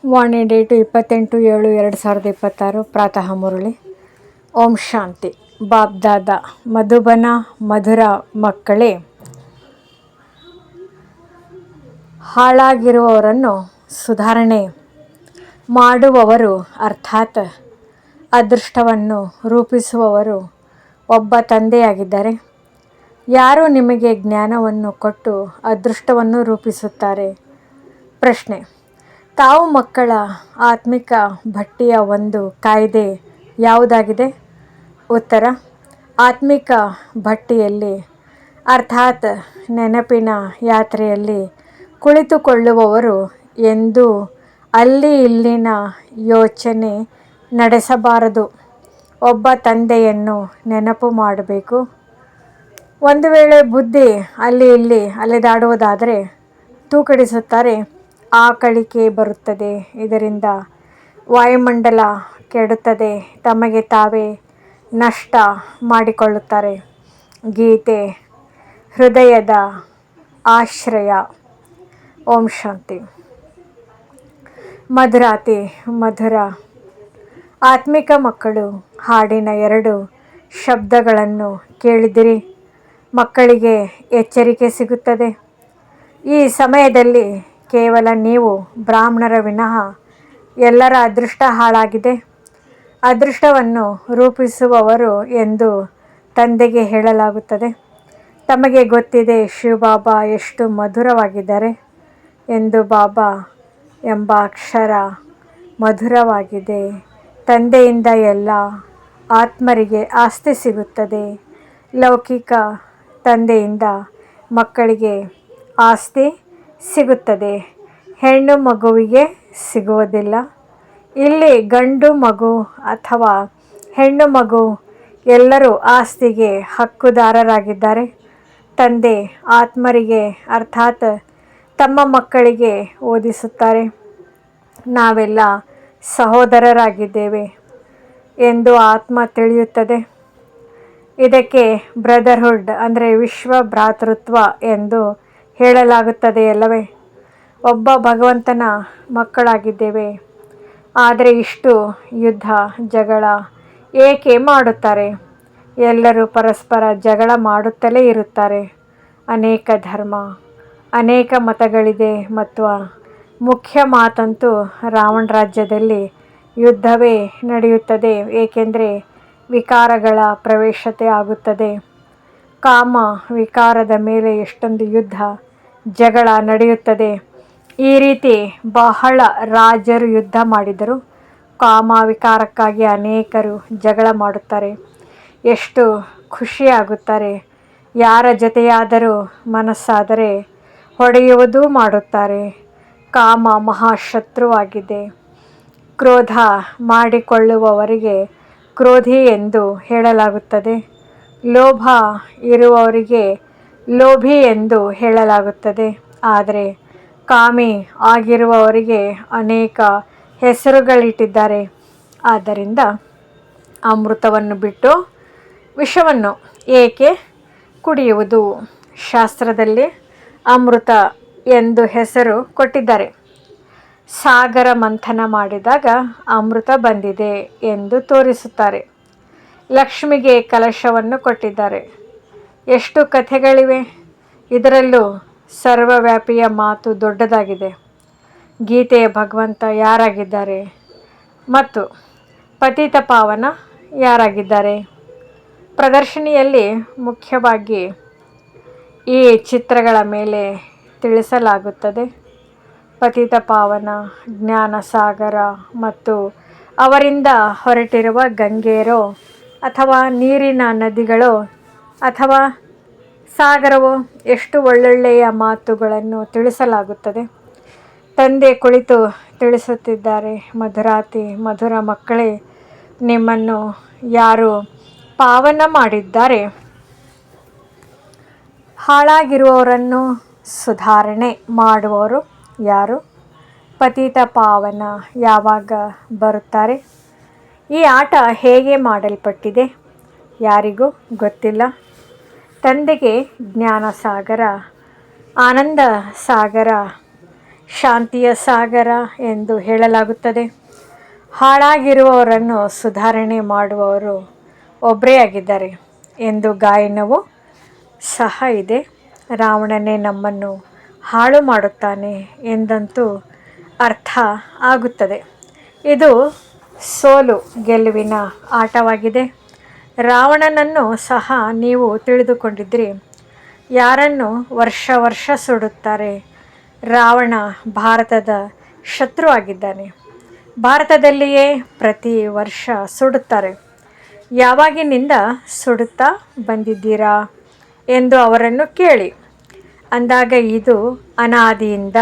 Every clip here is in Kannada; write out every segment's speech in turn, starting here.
ವಾಣಿ ಡೇಟು 28/7/2026 ಪ್ರಾತಃ ಮುರಳಿ. ಓಂ ಶಾಂತಿ. ಬಾಬ್ದಾದ ಮಧುಬನ ಮಧುರ ಮಕ್ಕಳೇ, ಹಾಳಾಗಿರುವವರನ್ನು ಸುಧಾರಣೆ ಮಾಡುವವರು ಅರ್ಥಾತ್ ಅದೃಷ್ಟವನ್ನು ರೂಪಿಸುವವರು ಒಬ್ಬ ತಂದೆಯಾಗಿದ್ದಾರೆ. ಯಾರು ನಿಮಗೆ ಜ್ಞಾನವನ್ನು ಕೊಟ್ಟು ಅದೃಷ್ಟವನ್ನು ರೂಪಿಸುತ್ತಾರೆ? ಪ್ರಶ್ನೆ: ತಾವು ಮಕ್ಕಳ ಆತ್ಮಿಕ ಭಟ್ಟಿಯ ಒಂದು ಕಾಯ್ದೆ ಯಾವುದಾಗಿದೆ? ಉತ್ತರ: ಆತ್ಮಿಕ ಭಟ್ಟಿಯಲ್ಲಿ ಅರ್ಥಾತ್ ನೆನಪಿನ ಯಾತ್ರೆಯಲ್ಲಿ ಕುಳಿತುಕೊಳ್ಳುವವರು ಎಂದೂ ಅಲ್ಲಿ ಇಲ್ಲಿನ ಯೋಚನೆ ನಡೆಸಬಾರದು. ಒಬ್ಬ ತಂದೆಯನ್ನು ನೆನಪು ಮಾಡಬೇಕು. ಒಂದು ವೇಳೆ ಬುದ್ಧಿ ಅಲ್ಲಿ ಇಲ್ಲಿ ಅಲೆದಾಡುವುದಾದರೆ ತೂಕಡಿಸುತ್ತಾರೆ, ಆಕಳಿಕೆ ಬರುತ್ತದೆ. ಇದರಿಂದ ವಾಯುಮಂಡಲ ಕೆಡುತ್ತದೆ, ತಮಗೆ ತಾವೇ ನಷ್ಟ ಮಾಡಿಕೊಳ್ಳುತ್ತಾರೆ. ಗೀತೆ ಹೃದಯದ ಆಶ್ರಯ. ಓಂ ಶಾಂತಿ. ಮಧುರಾತಿ ಮಧುರ ಆತ್ಮಿಕ ಮಕ್ಕಳು, ಹಾಡಿನ 2 ಶಬ್ದಗಳನ್ನು ಕೇಳಿದಿರಿ. ಮಕ್ಕಳಿಗೆ ಎಚ್ಚರಿಕೆ ಸಿಗುತ್ತದೆ. ಈ ಸಮಯದಲ್ಲಿ ಕೇವಲ ನೀವು ಬ್ರಾಹ್ಮಣರ ವಿನಃ ಎಲ್ಲರ ಅದೃಷ್ಟ ಹಾಳಾಗಿದೆ. ಅದೃಷ್ಟವನ್ನು ರೂಪಿಸುವವರು ಎಂದು ತಂದೆಗೆ ಹೇಳಲಾಗುತ್ತದೆ. ತಮಗೆ ಗೊತ್ತಿದೆ ಶಿವಬಾಬಾ ಎಷ್ಟು ಮಧುರವಾಗಿದ್ದಾರೆ ಎಂದು. ಬಾಬಾ ಎಂಬ ಅಕ್ಷರ ಮಧುರವಾಗಿದೆ. ತಂದೆಯಿಂದ ಎಲ್ಲ ಆತ್ಮರಿಗೆ ಆಸ್ತಿ ಸಿಗುತ್ತದೆ. ಲೌಕಿಕ ತಂದೆಯಿಂದ ಮಕ್ಕಳಿಗೆ ಆಸ್ತಿ ಸಿಗುತ್ತದೆ, ಹೆಣ್ಣು ಮಗುವಿಗೆ ಸಿಗುವುದಿಲ್ಲ. ಇಲ್ಲಿ ಗಂಡು ಮಗು ಅಥವಾ ಹೆಣ್ಣು ಮಗು ಎಲ್ಲರೂ ಆಸ್ತಿಗೆ ಹಕ್ಕುದಾರರಾಗಿದ್ದಾರೆ. ತಂದೆ ಆತ್ಮರಿಗೆ ಅರ್ಥಾತ್ ತಮ್ಮ ಮಕ್ಕಳಿಗೆ ಓದಿಸುತ್ತಾರೆ. ನಾವೆಲ್ಲ ಸಹೋದರರಾಗಿದ್ದೇವೆ ಎಂದು ಆತ್ಮ ತಿಳಿಯುತ್ತದೆ. ಇದಕ್ಕೆ ಬ್ರದರ್ಹುಡ್ ಅಂದರೆ ವಿಶ್ವ ಭ್ರಾತೃತ್ವ ಎಂದು ಹೇಳಲಾಗುತ್ತದೆಯಲ್ಲವೇ? ಒಬ್ಬ ಭಗವಂತನ ಮಕ್ಕಳಾಗಿದ್ದೇವೆ. ಆದರೆ ಇಷ್ಟು ಯುದ್ಧ ಜಗಳ ಏಕೆ ಮಾಡುತ್ತಾರೆ? ಎಲ್ಲರೂ ಪರಸ್ಪರ ಜಗಳ ಮಾಡುತ್ತಲೇ ಇರುತ್ತಾರೆ. ಅನೇಕ ಧರ್ಮ, ಅನೇಕ ಮತಗಳಿದೆ ಮತ್ತು ಮುಖ್ಯ ಮಾತಂತೂ ರಾವಣ ರಾಜ್ಯದಲ್ಲಿ ಯುದ್ಧವೇ ನಡೆಯುತ್ತದೆ. ಏಕೆಂದರೆ ವಿಕಾರಗಳ ಪ್ರವೇಶತೆ ಆಗುತ್ತದೆ. ಕಾಮ ವಿಕಾರದ ಮೇಲೆ ಎಷ್ಟೊಂದು ಯುದ್ಧ ಜಗಳ ನಡೆಯುತ್ತದೆ. ಈ ರೀತಿ ಬಹಳ ರಾಜರು ಯುದ್ಧ ಮಾಡಿದರು. ಕಾಮ ವಿಕಾರಕ್ಕಾಗಿ ಅನೇಕರು ಜಗಳ ಮಾಡುತ್ತಾರೆ. ಎಷ್ಟು ಖುಷಿಯಾಗುತ್ತಾರೆ. ಯಾರ ಜೊತೆಯಾದರೂ ಮನಸ್ಸಾದರೆ ಹೊಡೆಯುವುದೂ ಮಾಡುತ್ತಾರೆ. ಕಾಮ ಮಹಾಶತ್ರುವಾಗಿದೆ. ಕ್ರೋಧ ಮಾಡಿಕೊಳ್ಳುವವರಿಗೆ ಕ್ರೋಧಿ ಎಂದು ಹೇಳಲಾಗುತ್ತದೆ. ಲೋಭ ಇರುವವರಿಗೆ ಲೋಭಿ ಎಂದು ಹೇಳಲಾಗುತ್ತದೆ. ಆದರೆ ಕಾಮಿ ಆಗಿರುವವರಿಗೆ ಅನೇಕ ಹೆಸರುಗಳಿಟ್ಟಿದ್ದಾರೆ. ಆದ್ದರಿಂದ ಅಮೃತವನ್ನು ಬಿಟ್ಟು ವಿಷವನ್ನು ಏಕೆ ಕುಡಿಯುವುದು? ಶಾಸ್ತ್ರದಲ್ಲಿ ಅಮೃತ ಎಂದು ಹೆಸರು ಕೊಟ್ಟಿದ್ದಾರೆ. ಸಾಗರ ಮಂಥನ ಮಾಡಿದಾಗ ಅಮೃತ ಬಂದಿದೆ ಎಂದು ತೋರಿಸುತ್ತಾರೆ. ಲಕ್ಷ್ಮಿಗೆ ಕಲಶವನ್ನು ಕೊಟ್ಟಿದ್ದಾರೆ. ಎಷ್ಟು ಕಥೆಗಳಿವೆ. ಇದರಲ್ಲೂ ಸರ್ವವ್ಯಾಪಿಯ ಮಾತು ದೊಡ್ಡದಾಗಿದೆ. ಗೀತೆಯ ಭಗವಂತ ಯಾರಾಗಿದ್ದಾರೆ ಮತ್ತು ಪತಿತ ಪಾವನ ಯಾರಾಗಿದ್ದಾರೆ? ಪ್ರದರ್ಶನಿಯಲ್ಲಿ ಮುಖ್ಯವಾಗಿ ಈ ಚಿತ್ರಗಳ ಮೇಲೆ ತಿಳಿಸಲಾಗುತ್ತದೆ. ಪತಿತ ಪಾವನ ಜ್ಞಾನ ಸಾಗರ ಮತ್ತು ಅವರಿಂದ ಹೊರಟಿರುವ ಗಂಗೆಯರೋ ಅಥವಾ ನೀರಿನ ನದಿಗಳೋ ಅಥವಾ ಸಾಗರವೋ. ಎಷ್ಟು ಒಳ್ಳೊಳ್ಳೆಯ ಮಾತುಗಳನ್ನು ತಿಳಿಸಲಾಗುತ್ತದೆ. ತಂದೆ ಕುಳಿತು ತಿಳಿಸುತ್ತಿದ್ದಾರೆ. ಮಧುರಾತಿ ಮಧುರ ಮಕ್ಕಳೇ, ನಿಮ್ಮನ್ನು ಯಾರು ಪಾವನ ಮಾಡಿದ್ದಾರೆ? ಹಾಳಾಗಿರುವವರನ್ನು ಸುಧಾರಣೆ ಮಾಡುವವರು ಯಾರು? ಪತಿತ ಪಾವನ ಯಾವಾಗ ಬರುತ್ತಾರೆ? ಈ ಆಟ ಹೇಗೆ ಮಾಡಲ್ಪಟ್ಟಿದೆ? ಯಾರಿಗೂ ಗೊತ್ತಿಲ್ಲ. ತಂದೆಗೆ ಜ್ಞಾನ ಸಾಗರ, ಆನಂದ ಸಾಗರ ಶಾಂತಿಯ ಸಾಗರ ಎಂದು ಹೇಳಲಾಗುತ್ತದೆ. ಹಾಳಾಗಿರುವವರನ್ನು ಸುಧಾರಣೆ ಮಾಡುವವರು ಒಬ್ಬರೇ ಆಗಿದ್ದಾರೆ ಎಂದು ಗಾಯನವೂ ಸಹ ಇದೆ. ರಾವಣನೇ ನಮ್ಮನ್ನು ಹಾಳು ಮಾಡುತ್ತಾನೆ ಎಂದಂತೂ ಅರ್ಥ ಆಗುತ್ತದೆ. ಇದು ಸೋಲು ಗೆಲುವಿನ ಆಟವಾಗಿದೆ. ರಾವಣನನ್ನು ಸಹ ನೀವು ತಿಳಿದುಕೊಂಡಿದ್ರಿ. ಯಾರನ್ನು ವರ್ಷ ಸುಡುತ್ತಾರೆ. ರಾವಣ ಭಾರತದ ಶತ್ರು ಆಗಿದ್ದಾನೆ. ಭಾರತದಲ್ಲಿಯೇ ಪ್ರತಿ ವರ್ಷ ಸುಡುತ್ತಾರೆ. ಯಾವಾಗಿನಿಂದ ಸುಡುತ್ತಾ ಬಂದಿದ್ದೀರಾ ಎಂದು ಅವರನ್ನು ಕೇಳಿ. ಅಂದಾಗ ಇದು ಅನಾದಿಯಿಂದ,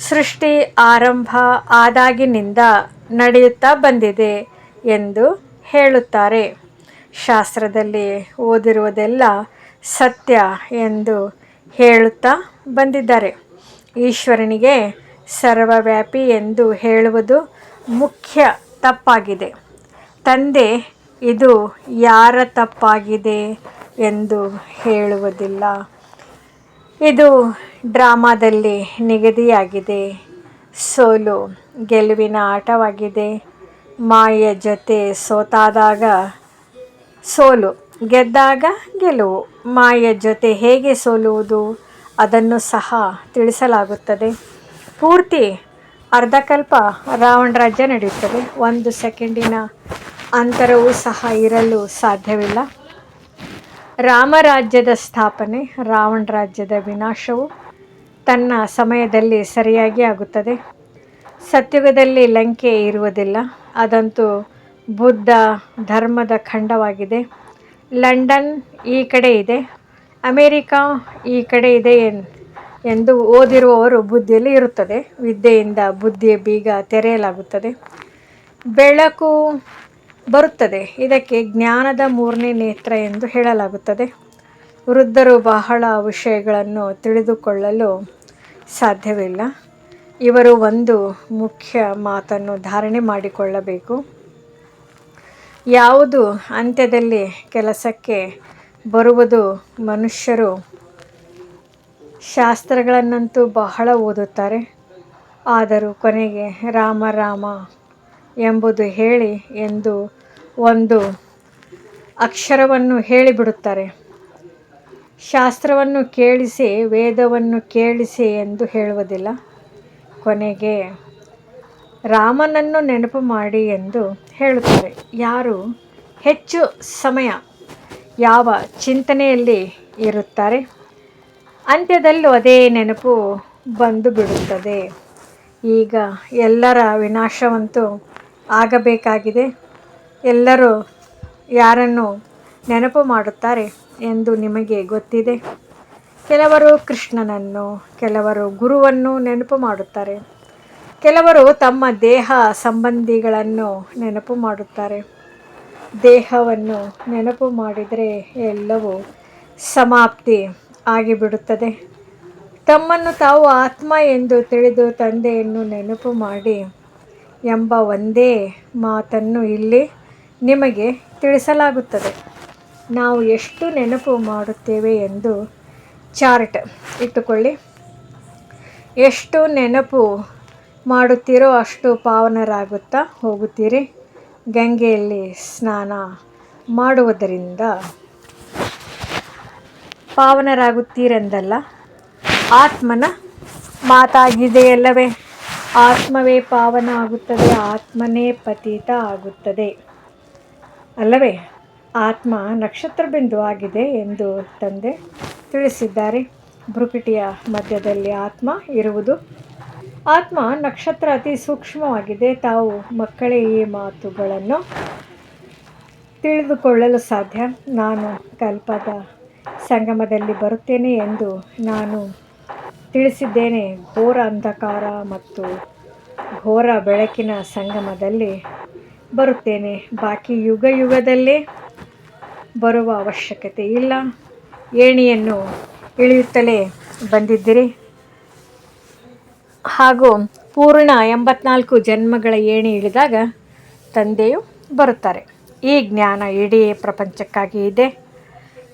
ಸೃಷ್ಟಿ ಆರಂಭ ಆದಾಗಿನಿಂದ ನಡೆಯುತ್ತಾ ಬಂದಿದೆ ಎಂದು ಹೇಳುತ್ತಾರೆ. ಶಾಸ್ತ್ರದಲ್ಲಿ ಓದಿರುವುದೆಲ್ಲ ಸತ್ಯ ಎಂದು ಹೇಳುತ್ತಾ ಬಂದಿದ್ದಾರೆ. ಈಶ್ವರನಿಗೆ ಸರ್ವವ್ಯಾಪಿ ಎಂದು ಹೇಳುವುದು ಮುಖ್ಯ ತಪ್ಪಾಗಿದೆ. ತಂದೆ ಇದು ಯಾರ ತಪ್ಪಾಗಿದೆ ಎಂದು ಹೇಳುವುದಿಲ್ಲ. ಇದು ಡ್ರಾಮಾದಲ್ಲಿ ನಿಗದಿಯಾಗಿದೆ. ಸೋಲು ಗೆಲುವಿನ ಆಟವಾಗಿದೆ. ಮಾಯೆಯ ಜೊತೆ ಸೋತಾದಾಗ ಸೋಲು, ಗೆದ್ದಾಗ ಗೆಲುವು. ಮಾಯೆಯ ಜೊತೆ ಹೇಗೆ ಸೋಲುವುದು ಅದನ್ನು ಸಹ ತಿಳಿಸಲಾಗುತ್ತದೆ. ಪೂರ್ತಿ ಅರ್ಧಕಲ್ಪ ರಾವಣ ರಾಜ್ಯ ನಡೆಯುತ್ತದೆ. 1 ಸೆಕೆಂಡಿನ ಅಂತರವೂ ಸಹ ಇರಲು ಸಾಧ್ಯವಿಲ್ಲ. ರಾಮರಾಜ್ಯದ ಸ್ಥಾಪನೆ, ರಾವಣ ರಾಜ್ಯದ ವಿನಾಶವು ತನ್ನ ಸಮಯದಲ್ಲಿ ಸರಿಯಾಗಿ ಆಗುತ್ತದೆ. ಸತ್ಯುಗದಲ್ಲಿ ಲಂಕೆ ಇರುವುದಿಲ್ಲ. ಅದಂತೂ ಬುದ್ಧ ಧರ್ಮದ ಖಂಡವಾಗಿದೆ. ಲಂಡನ್ ಈ ಕಡೆ ಇದೆ, ಅಮೇರಿಕಾ ಈ ಕಡೆ ಇದೆ ಎಂದು ಓದಿರುವವರು ಬುದ್ಧಿಯಲ್ಲಿ ಇರುತ್ತದೆ. ವಿದ್ಯೆಯಿಂದ ಬುದ್ಧಿಯ ಬೀಗ ತೆರೆಯಲಾಗುತ್ತದೆ. ಬೆಳಕು ಬರುತ್ತದೆ. ಇದಕ್ಕೆ ಜ್ಞಾನದ 3ನೇ ನೇತ್ರ ಎಂದು ಹೇಳಲಾಗುತ್ತದೆ. ವೃದ್ಧರು ಬಹಳ ವಿಷಯಗಳನ್ನು ತಿಳಿದುಕೊಳ್ಳಲು ಸಾಧ್ಯವಿಲ್ಲ. ಇವರು ಒಂದು ಮುಖ್ಯ ಮಾತನ್ನು ಧಾರಣೆ ಮಾಡಿಕೊಳ್ಳಬೇಕು. ಯಾವುದು ಅಂತ್ಯದಲ್ಲಿ ಕೆಲಸಕ್ಕೆ ಬರುವುದು. ಮನುಷ್ಯರು ಶಾಸ್ತ್ರಗಳನ್ನಂತೂ ಬಹಳ ಓದುತ್ತಾರೆ. ಆದರೂ ಕೊನೆಗೆ ರಾಮ ರಾಮ ಎಂಬುದು ಹೇಳಿ ಎಂದು ಒಂದು ಅಕ್ಷರವನ್ನು ಹೇಳಿಬಿಡುತ್ತಾರೆ. ಶಾಸ್ತ್ರವನ್ನು ಕೇಳಿಸಿ, ವೇದವನ್ನು ಕೇಳಿಸಿ ಎಂದು ಹೇಳುವುದಿಲ್ಲ. ಕೊನೆಗೆ ರಾಮನನ್ನು ನೆನಪು ಮಾಡಿ ಎಂದು ಹೇಳುತ್ತಾರೆ. ಯಾರು ಹೆಚ್ಚು ಸಮಯ ಯಾವ ಚಿಂತನೆಯಲ್ಲಿ ಇರುತ್ತಾರೆ, ಅಂತ್ಯದಲ್ಲೂ ಅದೇ ನೆನಪು ಬಂದು ಬಿಡುತ್ತದೆ. ಈಗ ಎಲ್ಲರ ವಿನಾಶವಂತೂ ಆಗಬೇಕಾಗಿದೆ. ಎಲ್ಲರೂ ಯಾರನ್ನು ನೆನಪು ಮಾಡುತ್ತಾರೆ ಎಂದು ನಿಮಗೆ ಗೊತ್ತಿದೆ. ಕೆಲವರು ಕೃಷ್ಣನನ್ನು, ಕೆಲವರು ಗುರುವನ್ನು ನೆನಪು ಮಾಡುತ್ತಾರೆ. ಕೆಲವರು ತಮ್ಮ ದೇಹ ಸಂಬಂಧಿಗಳನ್ನು ನೆನಪು ಮಾಡುತ್ತಾರೆ. ದೇಹವನ್ನು ನೆನಪು ಮಾಡಿದರೆ ಎಲ್ಲವೂ ಸಮಾಪ್ತಿ ಆಗಿಬಿಡುತ್ತದೆ. ತಮ್ಮನ್ನು ತಾವು ಆತ್ಮ ಎಂದು ತಿಳಿದು ತಂದೆಯನ್ನು ನೆನಪು ಮಾಡಿ ಎಂಬ ಒಂದೇ ಮಾತನ್ನು ಇಲ್ಲಿ ನಿಮಗೆ ತಿಳಿಸಲಾಗುತ್ತದೆ. ನಾವು ಎಷ್ಟು ನೆನಪು ಮಾಡುತ್ತೇವೆ ಎಂದು ಚಾರ್ಟ್ ಇಟ್ಟುಕೊಳ್ಳಿ. ಎಷ್ಟು ನೆನಪು ಮಾಡುತ್ತೀರೋ ಅಷ್ಟು ಪಾವನರಾಗುತ್ತಾ ಹೋಗುತ್ತೀರಿ. ಗಂಗೆಯಲ್ಲಿ ಸ್ನಾನ ಮಾಡುವುದರಿಂದ ಪಾವನರಾಗುತ್ತೀರೆಂದಲ್ಲ, ಆತ್ಮನ ಮಾತಾಗಿದೆಯಲ್ಲವೇ. ಆತ್ಮವೇ ಪಾವನ ಆಗುತ್ತದೆ, ಆತ್ಮನೇ ಪತಿತ ಆಗುತ್ತದೆ ಅಲ್ಲವೇ. ಆತ್ಮ ನಕ್ಷತ್ರ ಬಿಂದು ಆಗಿದೆ ಎಂದು ತಂದೆ ತಿಳಿಸಿದ್ದಾರೆ. ಭ್ರುಕುಟಿಯ ಮಧ್ಯದಲ್ಲಿ ಆತ್ಮ ಇರುವುದು. ಆತ್ಮ ನಕ್ಷತ್ರ ಅತಿ ಸೂಕ್ಷ್ಮವಾಗಿದೆ. ತಾವು ಮಕ್ಕಳೇ ಈ ಮಾತುಗಳನ್ನು ತಿಳಿದುಕೊಳ್ಳಲು ಸಾಧ್ಯ. ನಾನು ಕಲ್ಪದ ಸಂಗಮದಲ್ಲಿ ಬರುತ್ತೇನೆ ಎಂದು ನಾನು ತಿಳಿಸಿದ್ದೇನೆ. ಘೋರ ಅಂಧಕಾರ ಮತ್ತು ಘೋರ ಬೆಳಕಿನ ಸಂಗಮದಲ್ಲಿ ಬರುತ್ತೇನೆ. ಬಾಕಿ ಯುಗ ಯುಗದಲ್ಲೇ ಬರುವ ಅವಶ್ಯಕತೆ ಇಲ್ಲ. ಏಣಿಯನ್ನು ಇಳಿಯುತ್ತಲೇ ಬಂದಿದ್ದೀರಿ ಹಾಗೂ ಪೂರ್ಣ 84 ಜನ್ಮಗಳ ಏಣಿ ಇಳಿದಾಗ ತಂದೆಯು ಬರುತ್ತಾರೆ. ಈ ಜ್ಞಾನ ಇಡೀ ಪ್ರಪಂಚಕ್ಕಾಗಿ ಇದೆ.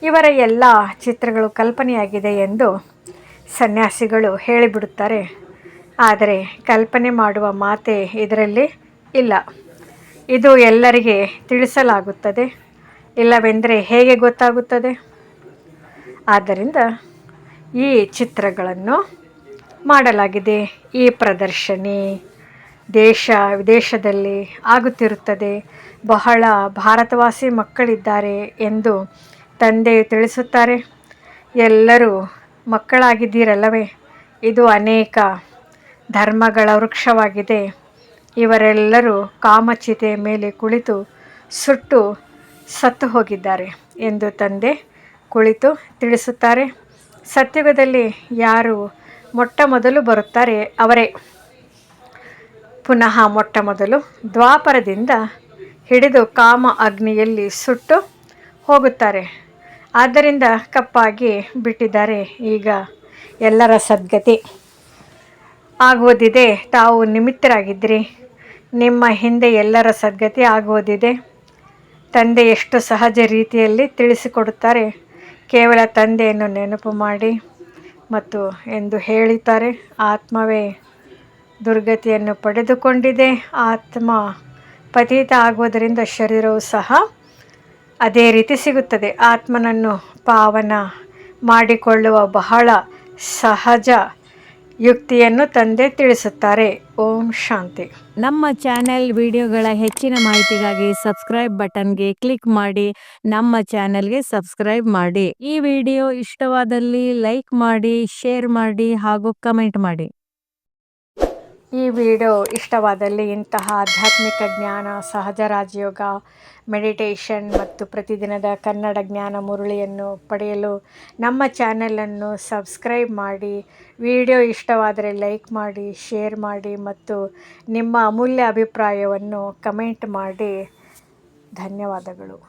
ಇವರ ಎಲ್ಲ ಚಿತ್ರಗಳು ಕಲ್ಪನೆಯಾಗಿದೆ ಎಂದು ಸನ್ಯಾಸಿಗಳು ಹೇಳಿಬಿಡುತ್ತಾರೆ. ಆದರೆ ಕಲ್ಪನೆ ಮಾಡುವ ಮಾತೆ ಇದರಲ್ಲಿ ಇಲ್ಲ. ಇದು ಎಲ್ಲರಿಗೆ ತಿಳಿಸಲಾಗುತ್ತದೆ, ಇಲ್ಲವೆಂದರೆ ಹೇಗೆ ಗೊತ್ತಾಗುತ್ತದೆ? ಆದ್ದರಿಂದ ಈ ಚಿತ್ರಗಳನ್ನು ಮಾಡಲಾಗಿದೆ. ಈ ಪ್ರದರ್ಶನಿ ದೇಶ ವಿದೇಶದಲ್ಲಿ ಆಗುತ್ತಿರುತ್ತದೆ. ಬಹಳ ಭಾರತವಾಸಿ ಮಕ್ಕಳಿದ್ದಾರೆ ಎಂದು ತಂದೆಯು ತಿಳಿಸುತ್ತಾರೆ. ಎಲ್ಲರೂ ಮಕ್ಕಳಾಗಿದ್ದೀರಲ್ಲವೇ? ಇದು ಅನೇಕ ಧರ್ಮಗಳ ವೃಕ್ಷವಾಗಿದೆ. ಇವರೆಲ್ಲರೂ ಕಾಮಚಿತೆಯ ಮೇಲೆ ಕುಳಿತು ಸುಟ್ಟು ಸತ್ತು ಹೋಗಿದ್ದಾರೆ ಎಂದು ತಂದೆ ಕುಳಿತು ತಿಳಿಸುತ್ತಾರೆ. ಸತ್ಯುಗದಲ್ಲಿ ಯಾರು ಮೊಟ್ಟ ಮೊದಲು ಬರುತ್ತಾರೆ ಅವರೇ ಪುನಃ ಮೊಟ್ಟ ಮೊದಲು ದ್ವಾಪರದಿಂದ ಹಿಡಿದು ಕಾಮ ಅಗ್ನಿಯಲ್ಲಿ ಸುಟ್ಟು ಹೋಗುತ್ತಾರೆ. ಆದ್ದರಿಂದ ಕಪ್ಪಾಗಿ ಬಿಟ್ಟಿದ್ದಾರೆ. ಈಗ ಎಲ್ಲರ ಸದ್ಗತಿ ಆಗುವುದಿದೆ. ತಾವು ನಿಮಿತ್ತರಾಗಿದ್ದಿರಿ. ನಿಮ್ಮ ಹಿಂದೆ ಎಲ್ಲರ ಸದ್ಗತಿ ಆಗುವುದಿದೆ. ತಂದೆ ಎಷ್ಟು ಸಹಜ ರೀತಿಯಲ್ಲಿ ತಿಳಿಸಿಕೊಡುತ್ತಾರೆ. ಕೇವಲ ತಂದೆಯನ್ನು ನೆನಪು ಮಾಡಿ ಮತ್ತು ಎಂದು ಹೇಳುತ್ತಾರೆ. ಆತ್ಮವೇ ದುರ್ಗತಿಯನ್ನು ಪಡೆದುಕೊಂಡಿದೆ. ಆತ್ಮ ಪತಿತ ಆಗುವುದರಿಂದ ಶರೀರವು ಸಹ ಅದೇ ರೀತಿ ಸಿಗುತ್ತದೆ. ಆತ್ಮನನ್ನು ಪಾವನ ಮಾಡಿಕೊಳ್ಳುವ ಬಹಳ ಸಹಜ ಯುಕ್ತಿಯನ್ನು ತಂದೆ ತಿಳಿಸುತ್ತಾರೆ. ಓಂ ಶಾಂತಿ. ನಮ್ಮ ಚಾನೆಲ್ ವಿಡಿಯೋಗಳ ಹೆಚ್ಚಿನ ಮಾಹಿತಿಗಾಗಿ ಸಬ್ಸ್ಕ್ರೈಬ್ ಬಟನ್ಗೆ ಕ್ಲಿಕ್ ಮಾಡಿ ನಮ್ಮ ಚಾನೆಲ್ಗೆ ಸಬ್ಸ್ಕ್ರೈಬ್ ಮಾಡಿ. ಈ ವಿಡಿಯೋ ಇಷ್ಟವಾದಲ್ಲಿ ಲೈಕ್ ಮಾಡಿ, ಶೇರ್ ಮಾಡಿ ಹಾಗೂ ಕಮೆಂಟ್ ಮಾಡಿ. ಈ ವಿಡಿಯೋ ಇಷ್ಟವಾದಲ್ಲಿ ಇಂತಹ ಆಧ್ಯಾತ್ಮಿಕ ಜ್ಞಾನ, ಸಹಜ ರಾಜಯೋಗ, ಮೆಡಿಟೇಷನ್ ಮತ್ತು ಪ್ರತಿದಿನದ ಕನ್ನಡ ಜ್ಞಾನ ಮುರುಳಿಯನ್ನು ಪಡೆಯಲು ನಮ್ಮ ಚಾನೆಲನ್ನು ಸಬ್ಸ್ಕ್ರೈಬ್ ಮಾಡಿ. ವಿಡಿಯೋ ಇಷ್ಟವಾದರೆ ಲೈಕ್ ಮಾಡಿ, ಶೇರ್ ಮಾಡಿ ಮತ್ತು ನಿಮ್ಮ ಅಮೂಲ್ಯ ಅಭಿಪ್ರಾಯವನ್ನು ಕಮೆಂಟ್ ಮಾಡಿ. ಧನ್ಯವಾದಗಳು.